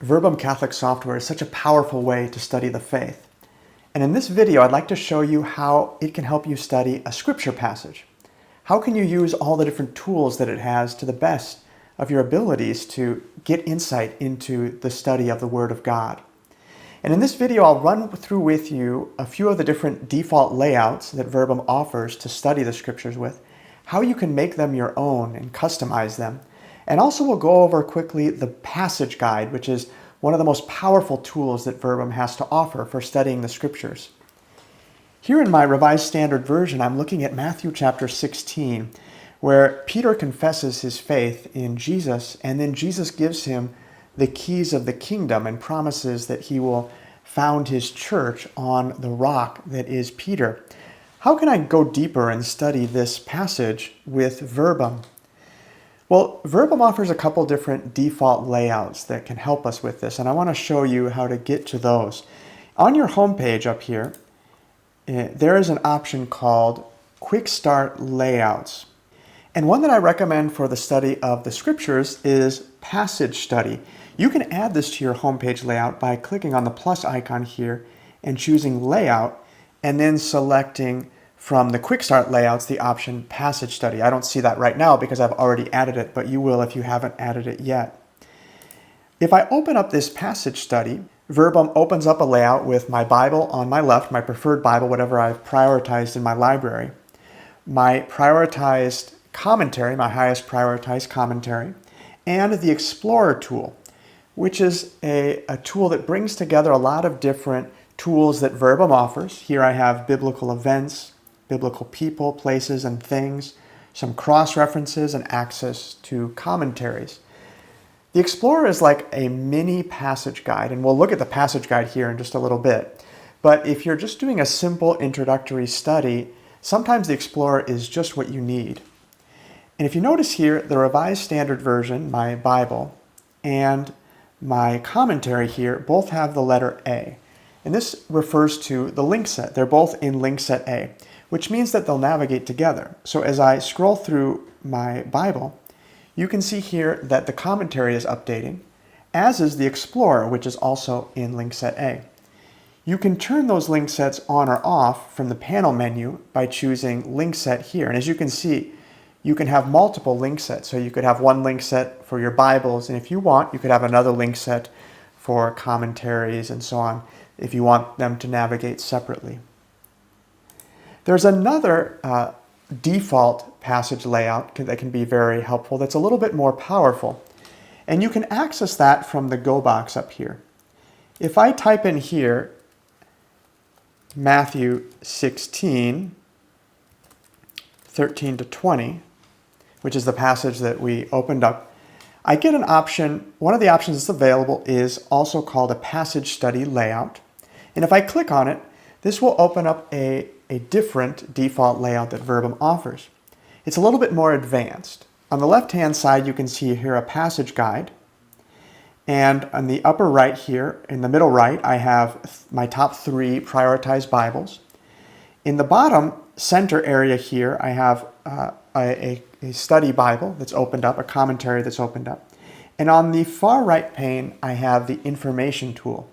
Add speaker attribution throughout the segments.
Speaker 1: Verbum Catholic software is such a powerful way to study the faith. And in this video, I'd like to show you how it can help you study a scripture passage. How can you use all the different tools that it has to the best of your abilities to get insight into the study of the Word of God? And in this video, I'll run through with you a few of the different default layouts that Verbum offers to study the scriptures with, how you can make them your own and customize them. And also we'll go over quickly the passage guide, which is one of the most powerful tools that Verbum has to offer for studying the scriptures. Here in my Revised Standard Version, I'm looking at Matthew chapter 16, where Peter confesses his faith in Jesus, and then Jesus gives him the keys of the kingdom and promises that he will found his church on the rock that is Peter. How can I go deeper and study this passage with Verbum? Well, Verbum offers a couple different default layouts that can help us with this, and I want to show you how to get to those. On your home page up here, there is an option called Quickstart Layouts. And one that I recommend for the study of the scriptures is Passage Study. You can add this to your homepage layout by clicking on the plus icon here and choosing Layout, and then selecting from the Quickstart layouts the option Passage Study. I don't see that right now because I've already added it, but you will if you haven't added it yet. If I open up this Passage Study, Verbum opens up a layout with my Bible on my left, my preferred Bible, whatever I've prioritized in my library, my prioritized commentary, my highest prioritized commentary, and the Explorer tool, which is a tool that brings together a lot of different tools that Verbum offers. Here I have biblical events, biblical people, places, and things, some cross-references, and access to commentaries. The Explorer is like a mini passage guide, and we'll look at the passage guide here in just a little bit. But if you're just doing a simple introductory study, sometimes the Explorer is just what you need. And if you notice here, the Revised Standard Version, my Bible, and my commentary here both have the letter A. And this refers to the link set. They're both in link set A, which means that they'll navigate together. So as I scroll through my Bible, you can see here that the commentary is updating, as is the Explorer, which is also in link set A. You can turn those link sets on or off from the panel menu by choosing link set here. And as you can see, you can have multiple link sets. So you could have one link set for your Bibles, and if you want, you could have another link set for commentaries and so on, if you want them to navigate separately. There's another default passage layout that can be very helpful that's a little bit more powerful, and you can access that from the Go box up here. If I type in here Matthew 16, 13 to 20, which is the passage that we opened up, I get an option. One of the options that's available is also called a passage study layout. And if I click on it, this will open up a different default layout that Verbum offers. It's a little bit more advanced. On the left-hand side, you can see here a passage guide. And on the upper right here, in the middle right, I have my top 3 prioritized Bibles. In the bottom center area here, I have a study Bible that's opened up, a commentary that's opened up. And on the far right pane, I have the information tool,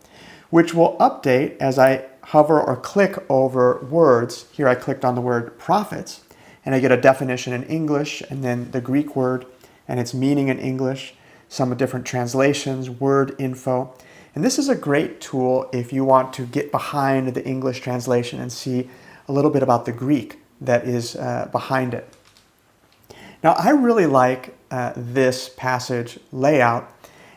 Speaker 1: which will update as I hover or click over words. Here I clicked on the word prophets, and I get a definition in English, and then the Greek word and its meaning in English, some different translations, word info. And this is a great tool if you want to get behind the English translation and see a little bit about the Greek that is behind it. Now, I really like this passage layout,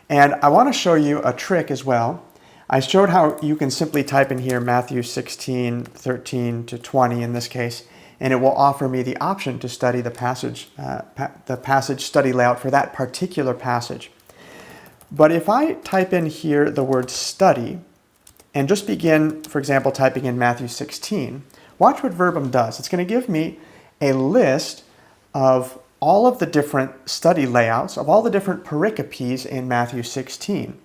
Speaker 1: and I want to show you a trick as well. I showed how you can simply type in here Matthew 16, 13 to 20 in this case, and it will offer me the option to study the passage study layout for that particular passage. But if I type in here the word study and just begin, for example, typing in Matthew 16, watch what Verbum does. It's going to give me a list of all of the different study layouts, of all the different pericopes in Matthew 16.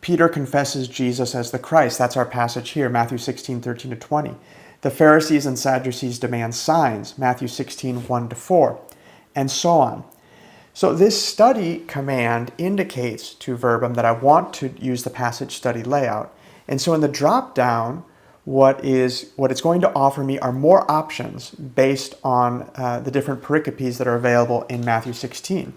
Speaker 1: Peter confesses Jesus as the Christ. That's our passage here, Matthew 16, 13 to 20. The Pharisees and Sadducees demand signs, Matthew 16, 1 to 4, and so on. So this study command indicates to Verbum that I want to use the passage study layout. And so in the drop-down, what it's going to offer me are more options based on the different pericopes that are available in Matthew 16.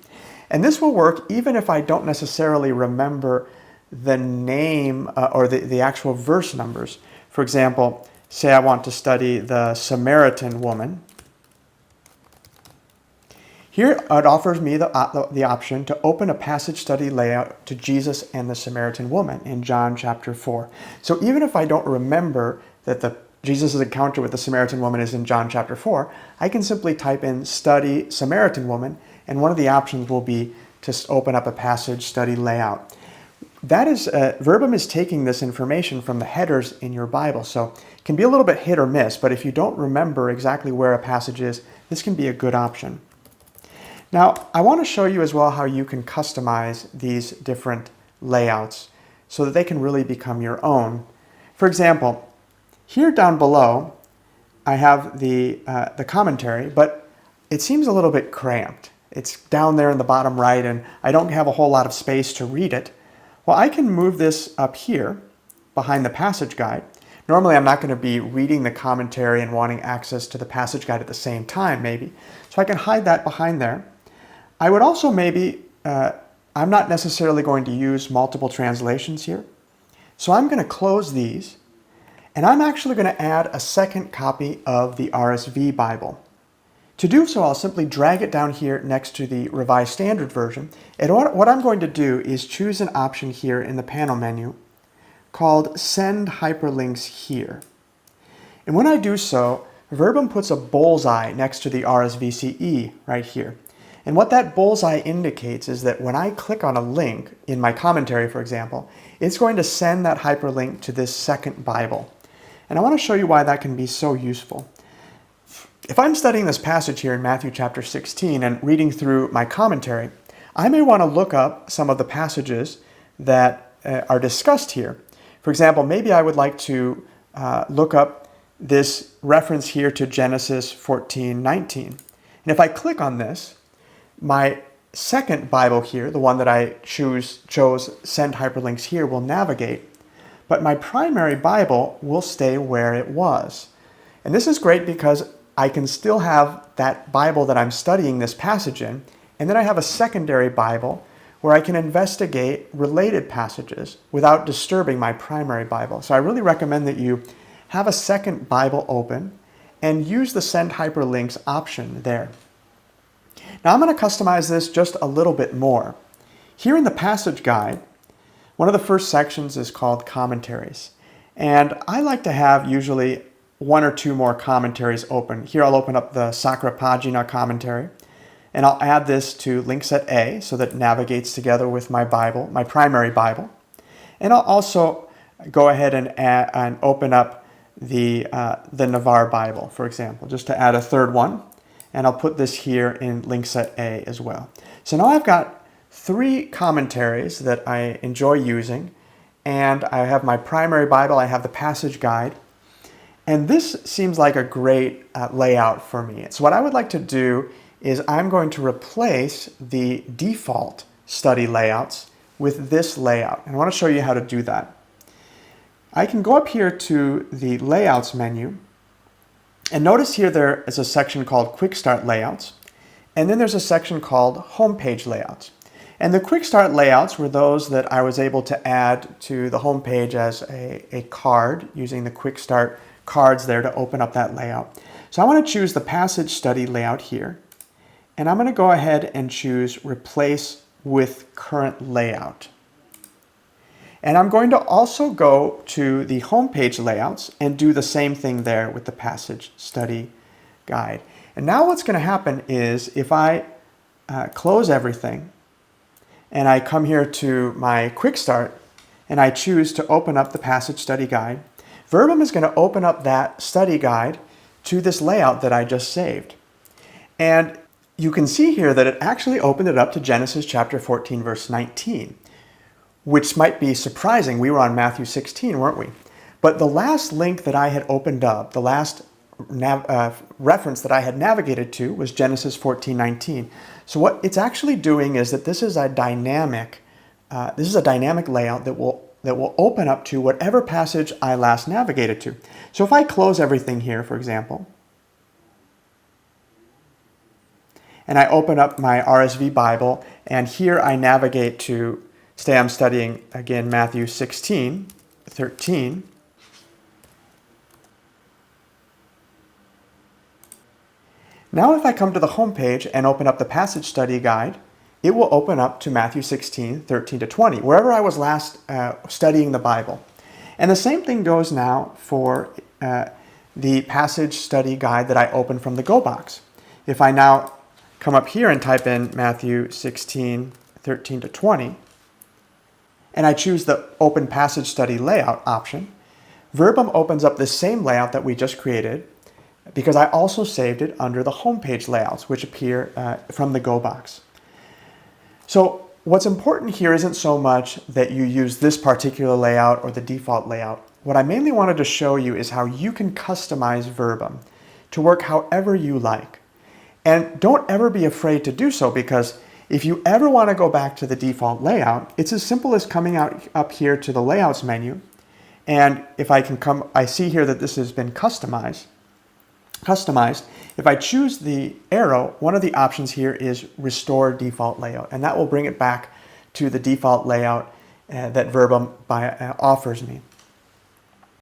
Speaker 1: And this will work even if I don't necessarily remember the name or the actual verse numbers. For example, say I want to study the Samaritan woman. Here it offers me the option to open a passage study layout to Jesus and the Samaritan woman in John chapter 4. So even if I don't remember that Jesus' encounter with the Samaritan woman is in John chapter 4, I can simply type in study Samaritan woman, and one of the options will be to open up a passage study layout. That is, Verbum is taking this information from the headers in your Bible, so it can be a little bit hit or miss, but if you don't remember exactly where a passage is, this can be a good option. Now, I want to show you as well how you can customize these different layouts so that they can really become your own. For example, here down below, I have the commentary, but it seems a little bit cramped. It's down there in the bottom right, and I don't have a whole lot of space to read it. Well, I can move this up here behind the passage guide. Normally, I'm not going to be reading the commentary and wanting access to the passage guide at the same time, maybe. So I can hide that behind there. I would also maybe, I'm not necessarily going to use multiple translations here. So I'm going to close these, and I'm actually going to add a second copy of the RSV Bible. To do so, I'll simply drag it down here next to the Revised Standard Version. And what I'm going to do is choose an option here in the panel menu called Send Hyperlinks Here. And when I do so, Verbum puts a bullseye next to the RSVCE right here. And what that bullseye indicates is that when I click on a link in my commentary, for example, it's going to send that hyperlink to this second Bible. And I want to show you why that can be so useful. If I'm studying this passage here in Matthew chapter 16 and reading through my commentary, I may want to look up some of the passages that are discussed here. For example, maybe I would like to look up this reference here to Genesis 14:19. And if I click on this, my second Bible here, the one that I chose Send Hyperlinks Here, will navigate, but my primary Bible will stay where it was. And this is great because I can still have that Bible that I'm studying this passage in, and then I have a secondary Bible where I can investigate related passages without disturbing my primary Bible. So I really recommend that you have a second Bible open and use the Send Hyperlinks option there. Now I'm going to customize this just a little bit more. Here in the passage guide, one of the first sections is called Commentaries. And I like to have usually one or two more commentaries open. Here I'll open up the Sacra Pagina commentary, and I'll add this to link set A so that it navigates together with my Bible, my primary Bible. And I'll also go ahead and open up the Navarre Bible, for example, just to add a third one. And I'll put this here in link set A as well. So now I've got three commentaries that I enjoy using, and I have my primary Bible, I have the passage guide, and this seems like a great layout for me. So what I would like to do is I'm going to replace the default study layouts with this layout, and I want to show you how to do that. I can go up here to the Layouts menu, and notice here there is a section called Quickstart Layouts, and then there's a section called Homepage Layouts. And the Quickstart layouts were those that I was able to add to the homepage as a card, using the Quickstart cards there to open up that layout. So I want to choose the Passage Study layout here, and I'm going to go ahead and choose Replace with Current Layout. And I'm going to also go to the homepage layouts and do the same thing there with the Passage Study Guide. And now what's going to happen is if I close everything and I come here to my Quickstart and I choose to open up the Passage Study Guide, Verbum is going to open up that study guide to this layout that I just saved. And you can see here that it actually opened it up to Genesis chapter 14, verse 19. Which might be surprising. We were on Matthew 16, weren't we? But the last link that I had opened up, the last reference that I had navigated to was Genesis 14:19. So what it's actually doing is that this is a dynamic layout that will open up to whatever passage I last navigated to. So if I close everything here, for example, and I open up my RSV Bible, and here I navigate to, say I'm studying, again, Matthew 16:13. Now if I come to the home page and open up the passage study guide, it will open up to Matthew 16:13 to 20, wherever I was last studying the Bible. And the same thing goes now for the passage study guide that I opened from the Go box. If I now come up here and type in Matthew 16:13 to 20, and I choose the Open Passage Study Layout option, Verbum opens up the same layout that we just created, because I also saved it under the homepage layouts, which appear from the Go box. So what's important here isn't so much that you use this particular layout or the default layout. What I mainly wanted to show you is how you can customize Verbum to work however you like. And don't ever be afraid to do so, because if you ever want to go back to the default layout, it's as simple as coming up here to the Layouts menu. And if I can I see here that this has been customized. If I choose the arrow, one of the options here is Restore Default Layout, and that will bring it back to the default layout that Verbum offers me.